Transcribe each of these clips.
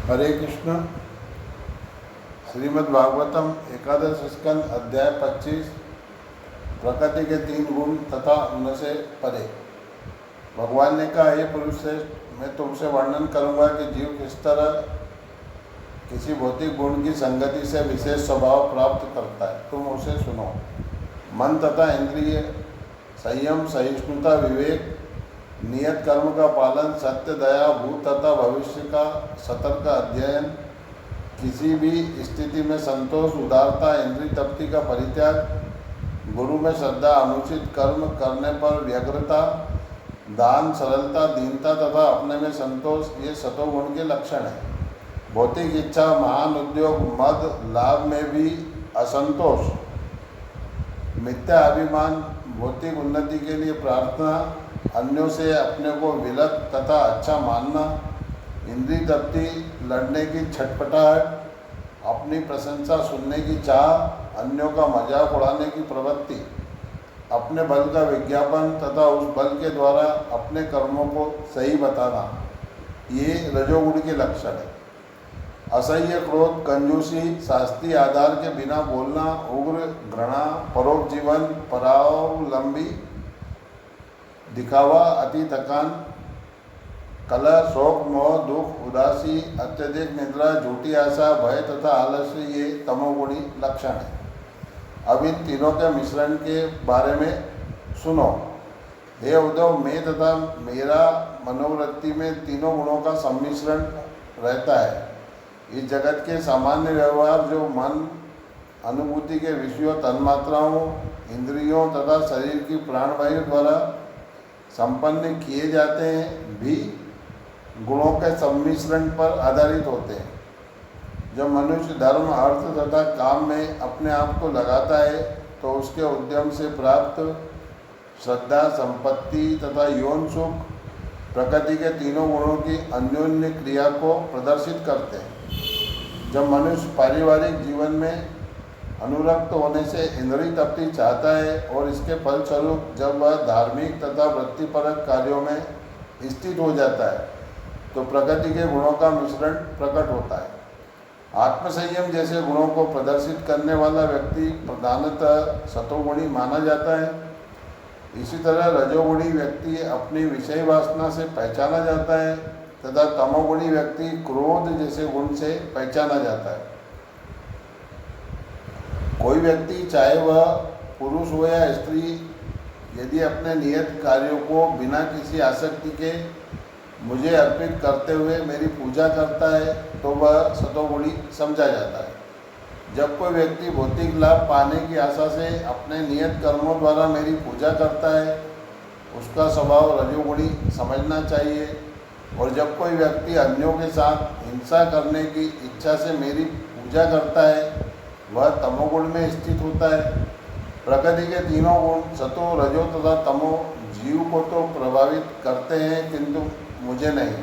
हरे कृष्ण। श्रीमद् भागवतम एकादश स्कंद अध्याय 25 प्रकृति के 3 गुण तथा उनसे परे। भगवान ने कहा, हे पुरुष श्रेष्ठ, मैं तुमसे वर्णन करूंगा कि जीव किस तरह किसी भौतिक गुण की संगति से विशेष स्वभाव प्राप्त करता है। तुम उसे सुनो। मन तथा इंद्रिय, संयम, सहिष्णुता, विवेक, नियत कर्म का पालन, सत्य, दया, भूत तथा भविष्य का सतर्क अध्ययन, किसी भी स्थिति में संतोष, उदारता, इंद्रिय तृप्ति का परित्याग, गुरु में श्रद्धा, अनुचित कर्म करने पर व्यग्रता, दान, सरलता, दीनता तथा अपने में संतोष, ये सतोगुण के लक्षण हैं। भौतिक इच्छा, महान उद्योग, मद, लाभ में भी असंतोष, मिथ्या अभिमान, भौतिक उन्नति के लिए प्रार्थना, अन्यों से अपने को विलक तथा अच्छा मानना, इंद्रिय तृप्ति, लड़ने की छटपटाहट, अपनी प्रशंसा सुनने की चाह, अन्यों का मजाक उड़ाने की प्रवृत्ति, अपने बल का विज्ञापन तथा उस बल के द्वारा अपने कर्मों को सही बताना, ये रजोगुण के लक्षण है। असह्य क्रोध, कंजूसी, शास्त्रीय आधार के बिना बोलना, उग्र घृणा, परोक्ष जीवन, परावलंबी, दिखावा, अति थकान, कलह, शोक, मोह, दुख, उदासी, अत्यधिक निद्रा, झूठी आशा, भय तथा आलस्य, ये तमोगुणी लक्षण है। अब इन तीनों के मिश्रण के बारे में सुनो। हे उद्धव, मैं तथा मेरा मनोवृत्ति में तीनों गुणों का सम्मिश्रण रहता है। इस जगत के सामान्य व्यवहार जो मन, अनुभूति के विषयों, तन्मात्राओं, इंद्रियों तथा शरीर की प्राणवायु द्वारा संपन्न किए जाते हैं, भी गुणों के सम्मिश्रण पर आधारित होते हैं। जब मनुष्य धर्म, अर्थ तथा काम में अपने आप को लगाता है तो उसके उद्यम से प्राप्त श्रद्धा, संपत्ति तथा यौन सुख प्रकृति के तीनों गुणों की अन्योन्य क्रिया को प्रदर्शित करते हैं। जब मनुष्य पारिवारिक जीवन में अनुरक्त होने से इंद्रिय तृप्ति चाहता है और इसके फलस्वरूप जब वह धार्मिक तथा वृत्तिपरक कार्यों में स्थित हो जाता है तो प्रकृति के गुणों का मिश्रण प्रकट होता है। आत्मसंयम जैसे गुणों को प्रदर्शित करने वाला व्यक्ति प्रधानतः सतोगुणी माना जाता है। इसी तरह रजोगुणी व्यक्ति अपनी विषय वासना से पहचाना जाता है तथा तमोगुणी व्यक्ति क्रोध जैसे गुण से पहचाना जाता है। कोई व्यक्ति, चाहे वह पुरुष हो या स्त्री, यदि अपने नियत कार्यों को बिना किसी आसक्ति के मुझे अर्पित करते हुए मेरी पूजा करता है तो वह सतोगुणी समझा जाता है। जब कोई व्यक्ति भौतिक लाभ पाने की आशा से अपने नियत कर्मों द्वारा मेरी पूजा करता है, उसका स्वभाव रजोगुणी समझना चाहिए। और जब कोई व्यक्ति अन्यों के साथ हिंसा करने की इच्छा से मेरी पूजा करता है, वह तमोगुण में स्थित होता है। प्रकृति के तीनों गुण सतो, रजो तथा तमो जीव को तो प्रभावित करते हैं किंतु मुझे नहीं।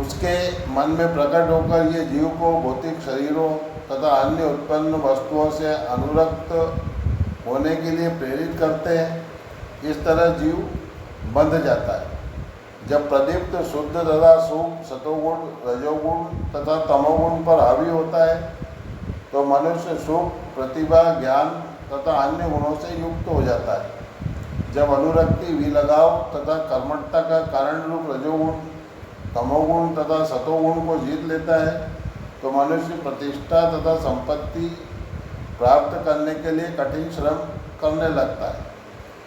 उसके मन में प्रकट होकर ये जीव को भौतिक शरीरों तथा अन्य उत्पन्न वस्तुओं से अनुरक्त होने के लिए प्रेरित करते हैं। इस तरह जीव बंध जाता है। जब प्रदीप्त, शुद्ध तथा शुभ सतोगुण, रजोगुण तथा तमोगुण पर हावी होता है तो मनुष्य सुख, प्रतिभा, ज्ञान तथा अन्य गुणों से युक्त हो जाता है। जब अनुरक्ति, विलगाव तथा कर्मठता का कारण रूप रजोगुण, तमोगुण तथा सतोगुण को जीत लेता है तो मनुष्य प्रतिष्ठा तथा संपत्ति प्राप्त करने के लिए कठिन श्रम करने लगता है।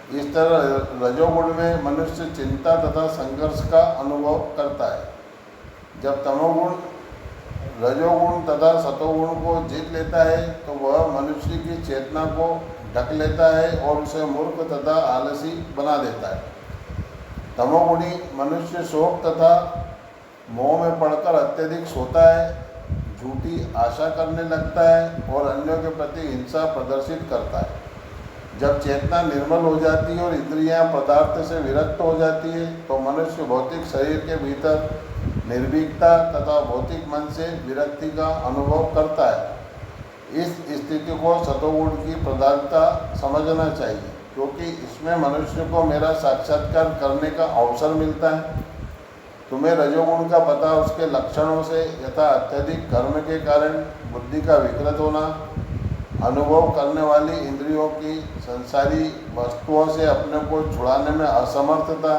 इस तरह रजोगुण में मनुष्य चिंता तथा संघर्ष का अनुभव करता है। जब तमोगुण, रजोगुण तथा सतोगुण को जीत लेता है तो वह मनुष्य की चेतना को ढक लेता है और उसे मूर्ख तथा आलसी बना देता है। तमोगुणी मनुष्य शोक तथा मोह में पड़कर अत्यधिक सोता है, झूठी आशा करने लगता है और अन्यों के प्रति हिंसा प्रदर्शित करता है। जब चेतना निर्मल हो जाती है और इंद्रियां पदार्थ से विरक्त हो जाती है तो मनुष्य भौतिक शरीर के भीतर निर्भीकता तथा भौतिक मन से विरक्ति का अनुभव करता है। इस स्थिति को सतोगुण की प्रधानता समझना चाहिए, क्योंकि इसमें मनुष्य को मेरा साक्षात्कार करने का अवसर मिलता है। तुम्हें रजोगुण का पता उसके लक्षणों से यथा अत्यधिक कर्म के कारण बुद्धि का विकृत होना, अनुभव करने वाली इंद्रियों की संसारी वस्तुओं से अपने को छुड़ाने में असमर्थता,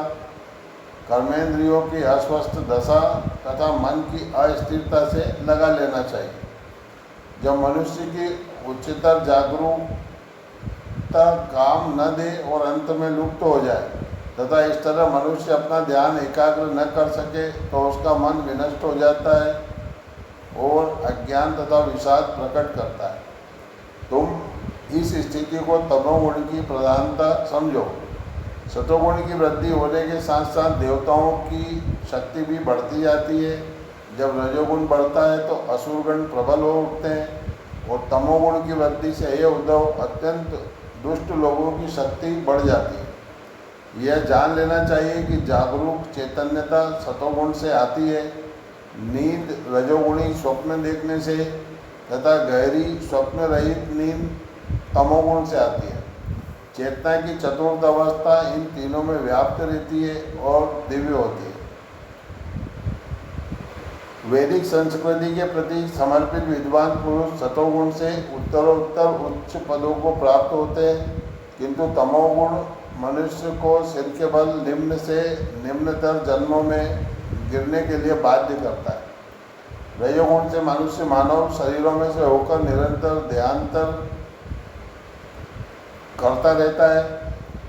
कर्मेंद्रियों की अस्वस्थ दशा तथा मन की अस्थिरता से लगा लेना चाहिए। जब मनुष्य की उच्चतर जागरूकता काम न दे और अंत में लुप्त हो जाए तथा इस तरह मनुष्य अपना ध्यान एकाग्र न कर सके तो उसका मन विनष्ट हो जाता है और अज्ञान तथा विषाद प्रकट करता है। तुम इस स्थिति को तमोगुण की प्रधानता समझो। सतोगुण की वृद्धि होने के साथ साथ देवताओं की शक्ति भी बढ़ती जाती है। जब रजोगुण बढ़ता है तो असुरगण प्रबल हो उठते हैं और तमोगुण की वृद्धि से हे उद्धव अत्यंत दुष्ट लोगों की शक्ति बढ़ जाती है। यह जान लेना चाहिए कि जागरूक चैतन्यता सतोगुण से आती है। नींद रजोगुणी स्वप्न देखने से तथा गहरी स्वप्न रहित नींद तमोगुण से आती है। चेतना की चतुर्थ अवस्था इन तीनों में व्याप्त रहती है और दिव्य होती है। वैदिक संस्कृति के प्रति समर्पित विद्वान पुरुष सतोगुण से उत्तरोत्तर उच्च पदों को प्राप्त होते हैं, किंतु तमोगुण मनुष्य को सिर के बल निम्न से निम्नतर जन्मों में गिरने के लिए बाध्य करता है। रजोगुण से मनुष्य मानव शरीरों में से होकर निरंतर देहांतर करता रहता है।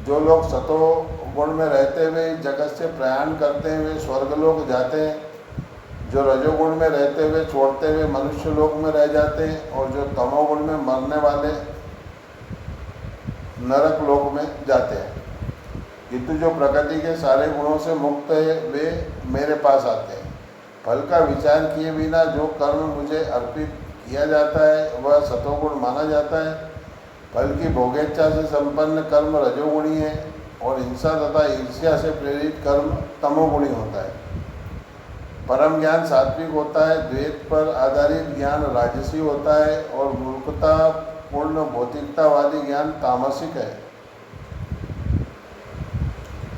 जो लोग सतोगुण में रहते हुए जगत से प्रयाण करते हैं वे स्वर्गलोक जाते हैं। जो रजोगुण में रहते हुए छोड़ते हुए मनुष्य लोक में रह जाते हैं और जो तमोगुण में मरने वाले नरक लोक में जाते हैं। किंतु जो प्रकृति के सारे गुणों से मुक्त है वे मेरे पास आते हैं। फल का विचार किए बिना जो कर्म मुझे अर्पित किया जाता है वह सतोगुण माना जाता है। फल की भोगेच्छा से संपन्न कर्म रजोगुणी है और हिंसा तथा ईर्ष्या से प्रेरित कर्म तमोगुणी होता है। परम ज्ञान सात्विक होता है, द्वैत पर आधारित ज्ञान राजसी होता है और मूर्खता पूर्ण भौतिकतावादी ज्ञान तामसिक है।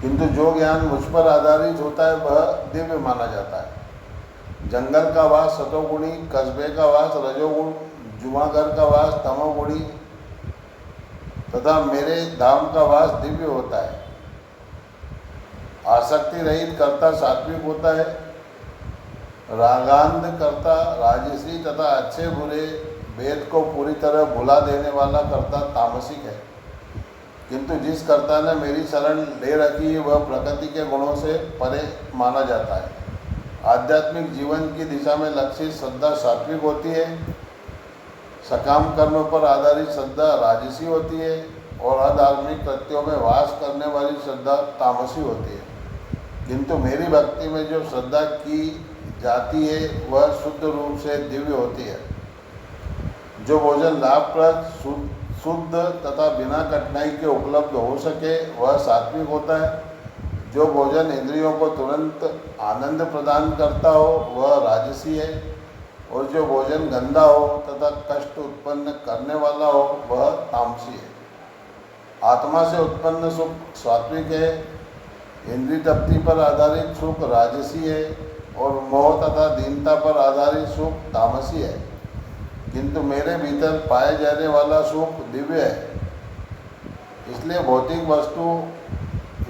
किंतु जो ज्ञान मुझ पर आधारित होता है वह दिव्य माना जाता है। जंगल का वास सतोगुणी, कस्बे का वास रजोगुण, जुआघर का वास तमोगुणी तथा मेरे धाम का वास दिव्य होता है। आसक्ति रहित कर्ता सात्विक होता है, रागांध कर्ता राजसी तथा अच्छे बुरे भेद को पूरी तरह भुला देने वाला कर्ता तामसिक है। किंतु जिस कर्ता ने मेरी शरण ले रखी है वह प्रकृति के गुणों से परे माना जाता है। आध्यात्मिक जीवन की दिशा में लक्षित श्रद्धा सात्विक होती है, सकाम कर्म पर आधारित श्रद्धा राजसी होती है और अधार्मिक कृत्यों में वास करने वाली श्रद्धा तामसी होती है। किंतु मेरी भक्ति में जो श्रद्धा की जाती है वह शुद्ध रूप से दिव्य होती है। जो भोजन लाभप्रद शुद्ध तथा बिना कठिनाई के उपलब्ध हो सके वह सात्विक होता है। जो भोजन इंद्रियों को तुरंत आनंद प्रदान करता हो वह राजसी है और जो भोजन गंदा हो तथा कष्ट उत्पन्न करने वाला हो वह तामसी है। आत्मा से उत्पन्न सुख सात्विक है, इंद्रिय तृप्ति पर आधारित सुख राजसी है और मोह तथा दीनता पर आधारित सुख तामसी है। किंतु मेरे भीतर पाए जाने वाला सुख दिव्य है। इसलिए भौतिक वस्तु,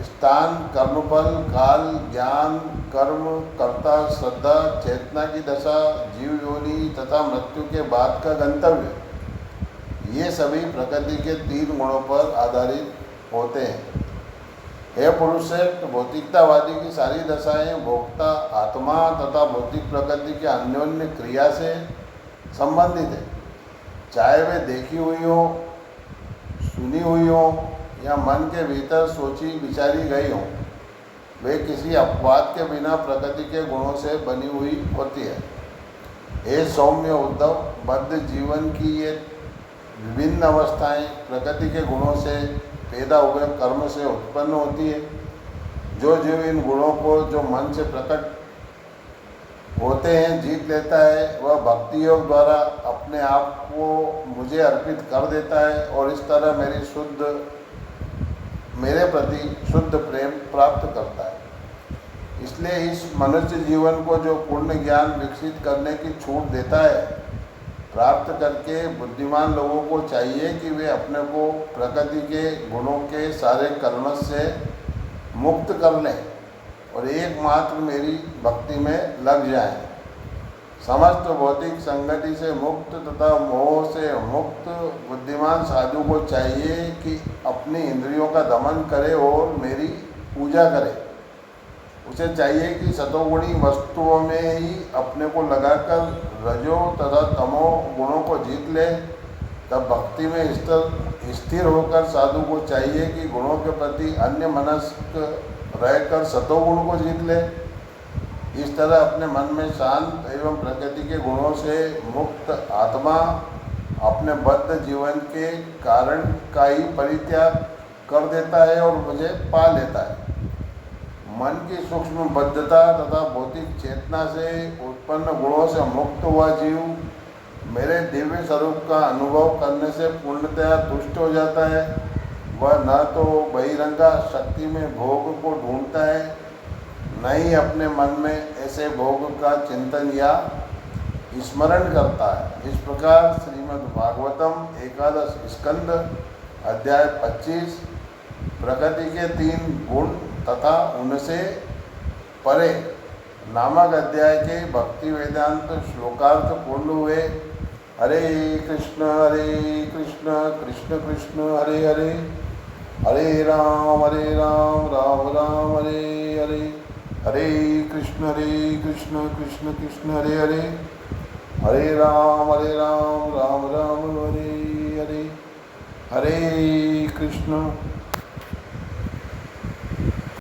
स्थान, कर्मफल, काल, ज्ञान, कर्म, कर्ता, श्रद्धा, चेतना की दशा, जीव योनि तथा मृत्यु के बाद का गंतव्य, ये सभी प्रकृति के 3 गुणों पर आधारित होते हैं। हे पुरुषश्रेष्ठ, भौतिकतावादी की सारी दशाएं भोक्ता आत्मा तथा भौतिक प्रकृति के अन्योन्य क्रिया से संबंधित है। चाहे वे देखी हुई हो, सुनी हुई हो या मन के भीतर सोची विचारी गई हो, वे किसी अपवाद के बिना प्रकृति के गुणों से बनी हुई होती है। हे सौम्य उद्धव, बद्ध जीवन की ये विभिन्न अवस्थाएं प्रकृति के गुणों से पैदा हुए कर्म से उत्पन्न होती है। जो जीव इन गुणों को जो मन से प्रकट होते हैं जीत लेता है वह भक्ति योग द्वारा अपने आप को मुझे अर्पित कर देता है और इस तरह मेरे प्रति शुद्ध प्रेम प्राप्त करता है। इसलिए इस मनुष्य जीवन को जो पूर्ण ज्ञान विकसित करने की छूट देता है, प्राप्त करके बुद्धिमान लोगों को चाहिए कि वे अपने को प्रकृति के गुणों के सारे कलमश से मुक्त कर लें और एकमात्र मेरी भक्ति में लग जाएं। समस्त भौतिक संगति से मुक्त तथा मोह से मुक्त बुद्धिमान साधु को चाहिए कि अपनी इंद्रियों का दमन करे और मेरी पूजा करे। उसे चाहिए कि सतोगुणी वस्तुओं में ही अपने को लगाकर रजो तथा तमो गुणों को जीत ले। तब भक्ति में स्थिर होकर साधु को चाहिए कि गुणों के प्रति अन्य मनस्क रहकर सतोगुण को जीत ले। इस तरह अपने मन में शांत एवं प्रकृति के गुणों से मुक्त आत्मा अपने बद्ध जीवन के कारण का ही परित्याग कर देता है और मुझे पा लेता है। मन की सूक्ष्म बद्धता तथा भौतिक चेतना से उत्पन्न गुणों से मुक्त हुआ जीव मेरे दिव्य स्वरूप का अनुभव करने से पूर्णतया तुष्ट हो जाता है। वह न तो बहिरंगा शक्ति में भोग को ढूंढता है, न ही अपने मन में ऐसे भोग का चिंतन या स्मरण करता है। इस प्रकार श्रीमद् भागवतम एकादश स्कंद अध्याय 25 प्रकृति के 3 गुण तथा उनसे परे नामक अध्याय के भक्ति वेदांत श्लोकार्थ पूर्ण हुए। हरे कृष्ण कृष्ण कृष्ण हरे हरे, हरे राम राम राम हरे हरे, हरे कृष्ण कृष्ण कृष्ण हरे हरे, हरे राम राम राम हरे हरे, हरे कृष्ण।